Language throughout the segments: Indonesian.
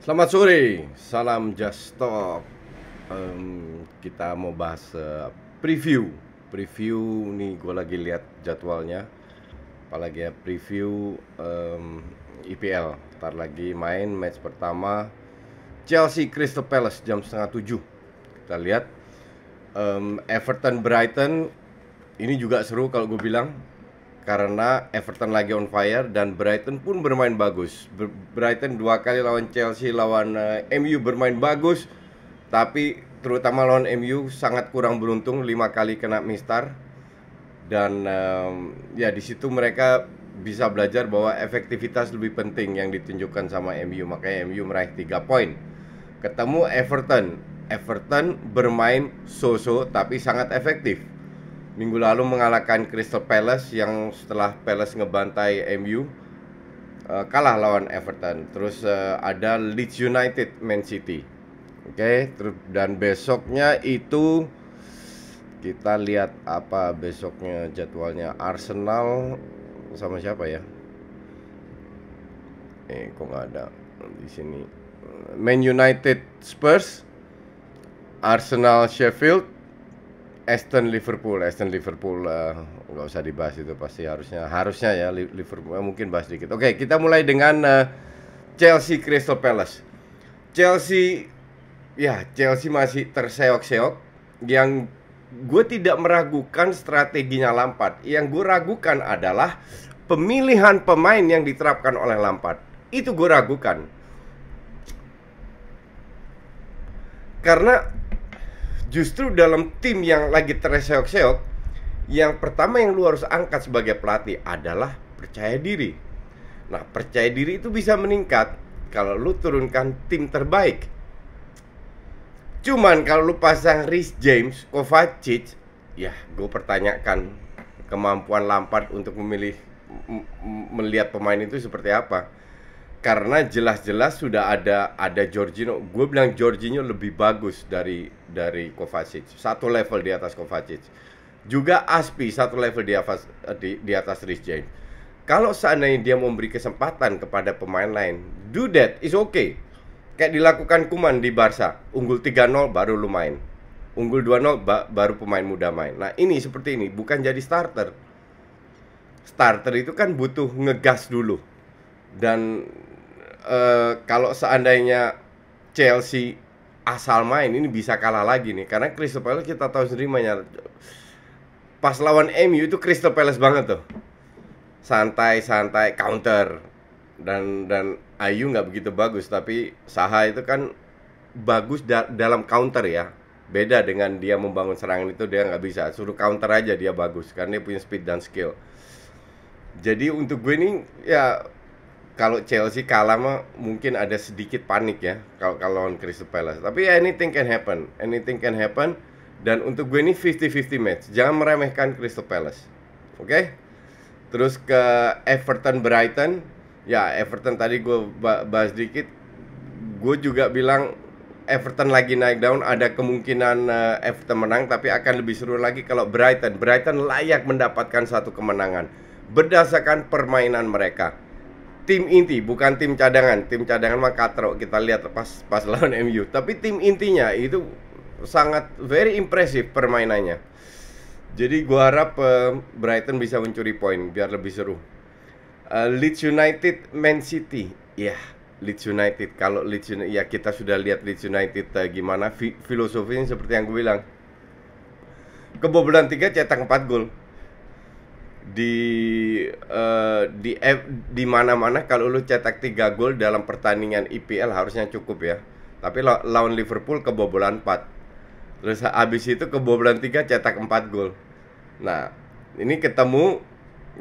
Selamat sore, salam Just Talk. Kita mau bahas preview. Preview nih, gue lagi lihat jadwalnya. Apalagi ya preview IPL. Ntar lagi main match pertama Chelsea Crystal Palace jam setengah 7. Kita lihat Everton Brighton. Ini juga seru kalau gue bilang, karena Everton lagi on fire dan Brighton pun bermain bagus. Brighton dua kali lawan Chelsea, lawan MU bermain bagus, tapi terutama lawan MU sangat kurang beruntung, 5 kali kena mistar. Dan ya di situ mereka bisa belajar bahwa efektivitas lebih penting yang ditunjukkan sama MU, makanya MU meraih 3 poin. Ketemu Everton, Everton bermain so-so tapi sangat efektif. Minggu lalu mengalahkan Crystal Palace yang setelah Palace ngebantai MU, kalah lawan Everton. Terus ada Leeds United, Man City. Oke, dan besoknya itu kita lihat apa besoknya jadwalnya. Arsenal sama siapa ya? Kok nggak ada di sini. Man United Spurs, Arsenal Sheffield, Aston Liverpool nggak usah dibahas, itu pasti harusnya ya Liverpool mungkin bahas dikit. Oke, kita mulai dengan Chelsea Crystal Palace. Chelsea masih terseok-seok. Yang gue tidak meragukan strateginya Lampard. Yang gue ragukan adalah pemilihan pemain yang diterapkan oleh Lampard. Itu gue ragukan. Karena justru dalam tim yang lagi terseok-seok, yang pertama yang lu harus angkat sebagai pelatih adalah percaya diri. Nah, percaya diri itu bisa meningkat kalau lu turunkan tim terbaik. Cuman kalau lu pasang Reece James, Kovacic, ya gue pertanyakan kemampuan Lampard untuk melihat pemain itu seperti apa. Karena jelas-jelas sudah ada Jorginho. Gue bilang Jorginho lebih bagus dari Kovacic, satu level di atas Kovacic. Juga Aspi satu level di atas Reece James. Kalau seandainya dia memberi kesempatan kepada pemain lain, do that, is okay. Kayak dilakukan Koeman di Barca, unggul 3-0 baru lu main, unggul 2-0 baru pemain muda main. Nah ini seperti ini, bukan jadi starter. Starter itu kan butuh ngegas dulu. Dan kalau seandainya Chelsea asal main, ini bisa kalah lagi nih. Karena Crystal Palace kita tahu sendiri mainnya, pas lawan MU itu Crystal Palace banget tuh, santai-santai counter. Dan Ayu nggak begitu bagus, tapi Saha itu kan bagus dalam counter ya. Beda dengan dia membangun serangan, itu dia nggak bisa, suruh counter aja dia bagus karena dia punya speed dan skill. Jadi untuk gue ini ya, kalau Chelsea kalah mah mungkin ada sedikit panik ya kalau lawan Crystal Palace. Tapi ya, anything can happen. Anything can happen. Dan untuk gue ini 50-50 match. Jangan meremehkan Crystal Palace. Oke? Terus ke Everton Brighton. Ya, Everton tadi gue bahas dikit. Gue juga bilang Everton lagi naik daun. Ada kemungkinan Everton menang, tapi akan lebih seru lagi kalau Brighton layak mendapatkan satu kemenangan berdasarkan permainan mereka. Tim inti, bukan tim cadangan. Tim cadangan mah katrok, kita lihat pas lawan MU. Tapi tim intinya itu sangat very impressive permainannya. Jadi gua harap Brighton bisa mencuri poin biar lebih seru. Leeds United Man City. Ya, Leeds United. Kalau Leeds United, ya kita sudah lihat Leeds United gimana filosofinya, seperti yang gue bilang. Kebobolan 3 cetak 4 gol. Di mana-mana kalau lu cetak 3 gol dalam pertandingan IPL harusnya cukup ya. Tapi lawan Liverpool kebobolan 4. Terus habis itu kebobolan 3 cetak 4 gol. Nah, ini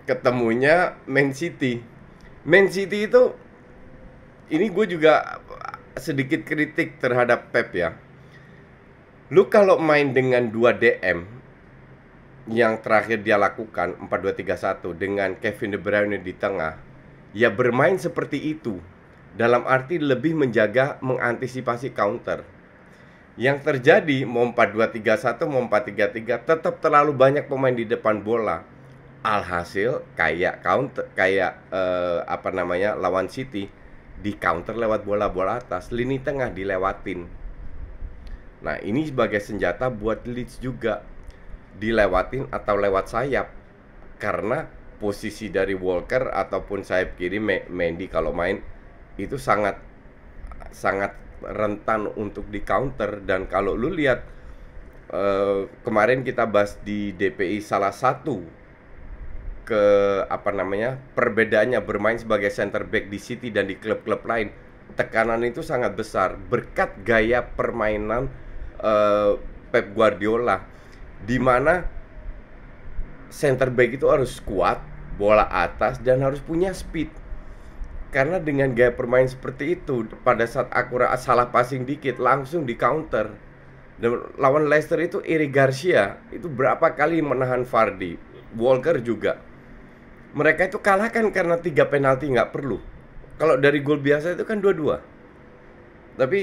ketemunya Man City. Man City itu, ini gue juga sedikit kritik terhadap Pep ya. Lu kalau main dengan 2 DM yang terakhir dia lakukan 4-2-3-1 dengan Kevin De Bruyne di tengah, ya bermain seperti itu dalam arti lebih menjaga, mengantisipasi counter. Yang terjadi mau 4-2-3-1 mau 4-3-3 tetap terlalu banyak pemain di depan bola. Alhasil kayak lawan City, di counter lewat bola-bola atas, lini tengah dilewatin. Nah, ini sebagai senjata buat Leeds juga, dilewatin atau lewat sayap. Karena posisi dari Walker ataupun sayap kiri Mendy kalau main itu sangat rentan untuk di counter. Dan kalau lu lihat kemarin kita bahas di DPI, salah satu perbedaannya bermain sebagai center back di City dan di klub-klub lain, tekanan itu sangat besar berkat gaya permainan Pep Guardiola, di mana center back itu harus kuat, bola atas, dan harus punya speed. Karena dengan gaya permain seperti itu, pada saat akurat salah passing dikit langsung di counter. Dan lawan Leicester itu Eric Garcia itu berapa kali menahan Vardy, Walker juga. Mereka itu kalahkan karena 3 penalti nggak perlu. Kalau dari gol biasa itu kan 2-2. Tapi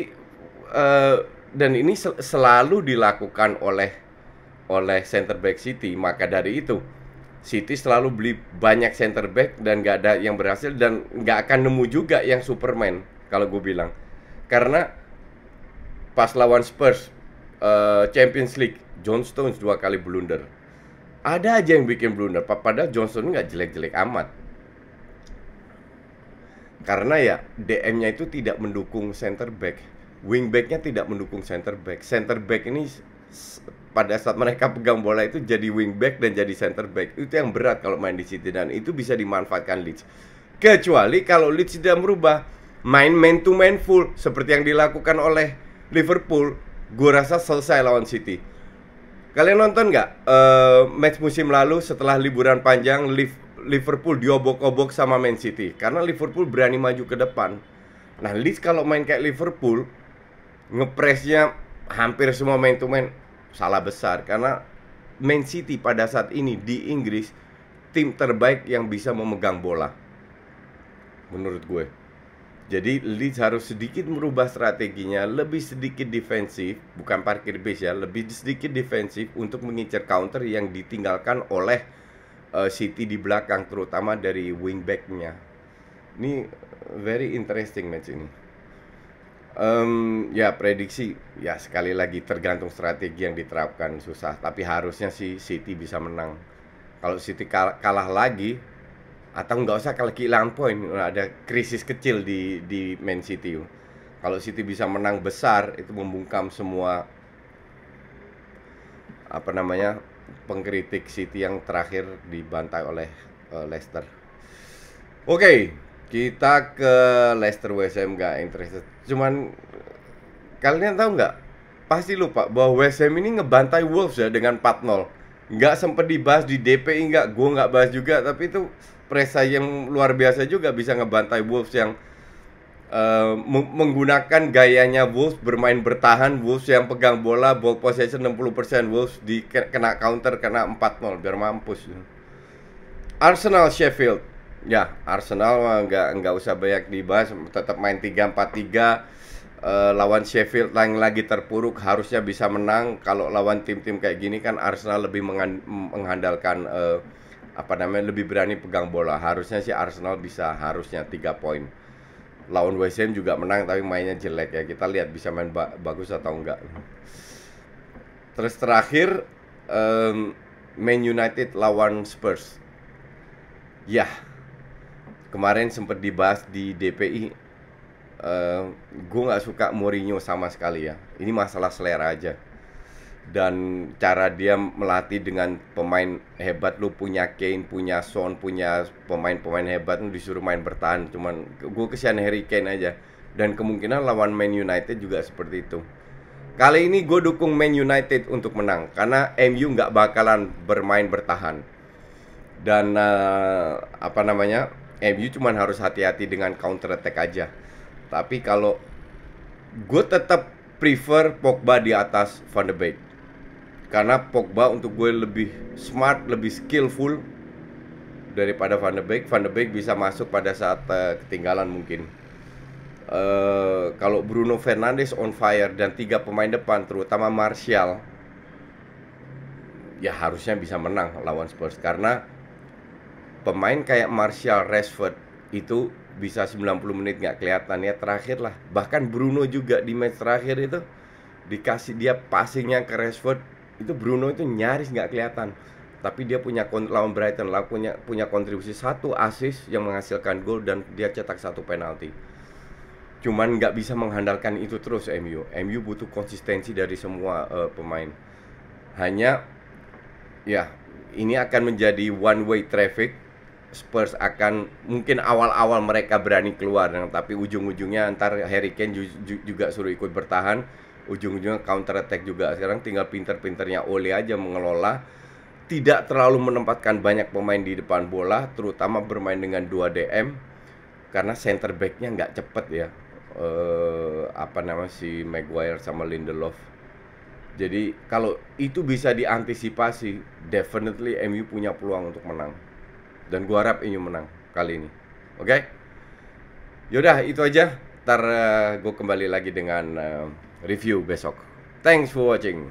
dan ini selalu dilakukan oleh center back City. Maka dari itu City selalu beli banyak center back dan nggak ada yang berhasil, dan nggak akan nemu juga yang Superman kalau gue bilang. Karena pas lawan Spurs Champions League, John Stones 2 kali blunder. Ada aja yang bikin blunder, padahal John Stones nggak jelek-jelek amat. Karena ya DM-nya itu tidak mendukung center back, wing back-nya tidak mendukung center back. Center back ini pada saat mereka pegang bola itu jadi wing back dan jadi center back. Itu yang berat kalau main di City, dan itu bisa dimanfaatkan Leeds. Kecuali kalau Leeds tidak merubah main man to man full seperti yang dilakukan oleh Liverpool, gue rasa selesai lawan City. Kalian nonton nggak match musim lalu setelah liburan panjang, Liverpool diobok-obok sama Man City karena Liverpool berani maju ke depan. Nah, Leeds kalau main kayak Liverpool, ngepresnya hampir semua man to man, salah besar. Karena Man City pada saat ini di Inggris tim terbaik yang bisa memegang bola, menurut gue. Jadi Leeds harus sedikit merubah strateginya, lebih sedikit defensif, bukan parkir base ya, lebih sedikit defensif untuk mengincar counter yang ditinggalkan oleh City di belakang, terutama dari wingback-nya. Ini very interesting match ini. Ya prediksi, ya sekali lagi tergantung strategi yang diterapkan, susah. Tapi harusnya sih City bisa menang. Kalau City kalah lagi, atau nggak usah kalau kehilangan poin, ada krisis kecil di Man City. Kalau City bisa menang besar, itu membungkam semua pengkritik City yang terakhir dibantai oleh Leicester. Oke, kita ke Leicester West Ham, nggak interested. Cuman kalian tahu nggak? Pasti lupa bahwa West Ham ini ngebantai Wolves ya dengan 4-0. Nggak sempet dibahas di DPI, gue nggak bahas juga, tapi itu prestasi yang luar biasa juga, bisa ngebantai Wolves yang menggunakan gayanya Wolves, bermain bertahan. Wolves yang pegang bola, ball possession 60%, Wolves kena counter, kena 4-0, biar mampus. Arsenal Sheffield. Ya, Arsenal nggak usah banyak dibahas, tetap main 3-4-3. Lawan Sheffield lagi terpuruk, harusnya bisa menang. Kalau lawan tim-tim kayak gini kan Arsenal lebih mengandalkan lebih berani pegang bola. Harusnya sih Arsenal harusnya 3 poin. Lawan West Ham juga menang, tapi mainnya jelek ya. Kita lihat bisa main bagus atau enggak. Terus terakhir Man United lawan Spurs. Ya, kemarin sempat dibahas di DPI. Gue nggak suka Mourinho sama sekali ya. Ini masalah selera aja. Dan cara dia melatih dengan pemain hebat, lu punya Kane, punya Son, punya pemain-pemain hebat, lu disuruh main bertahan. Cuman gue kesian Harry Kane aja. Dan kemungkinan lawan Man United juga seperti itu. Kali ini gue dukung Man United untuk menang, karena MU nggak bakalan bermain bertahan. Dan MU cuman harus hati-hati dengan counter attack aja. Tapi kalau gue tetap prefer Pogba di atas Van de Beek, karena Pogba untuk gue lebih smart, lebih skillful daripada Van de Beek. Van de Beek bisa masuk pada saat ketinggalan mungkin. Kalau Bruno Fernandes on fire dan 3 pemain depan, terutama Martial, ya harusnya bisa menang lawan Spurs. Karena pemain kayak Martial, Rashford itu bisa 90 menit nggak kelihatan ya terakhir lah. Bahkan Bruno juga di match terakhir itu dikasih dia passingnya ke Rashford, itu Bruno itu nyaris nggak kelihatan. Tapi dia lawan Brighton lah punya kontribusi 1 assist yang menghasilkan gol dan dia cetak 1 penalti. Cuman nggak bisa mengandalkan itu terus MU. MU butuh konsistensi dari semua pemain. Hanya ya ini akan menjadi one way traffic. Spurs akan mungkin awal-awal mereka berani keluar, tapi ujung-ujungnya antar Harry Kane juga suruh ikut bertahan, ujung-ujungnya counter attack juga. Sekarang tinggal pinter-pinternya Ole aja mengelola, tidak terlalu menempatkan banyak pemain di depan bola, terutama bermain dengan 2 DM karena center back-nya nggak cepet ya. Si Maguire sama Lindelof. Jadi kalau itu bisa diantisipasi, definitely MU punya peluang untuk menang. Dan gua harap MU menang kali ini. Oke? Yaudah, itu aja. Ntar gue kembali lagi dengan review besok. Thanks for watching.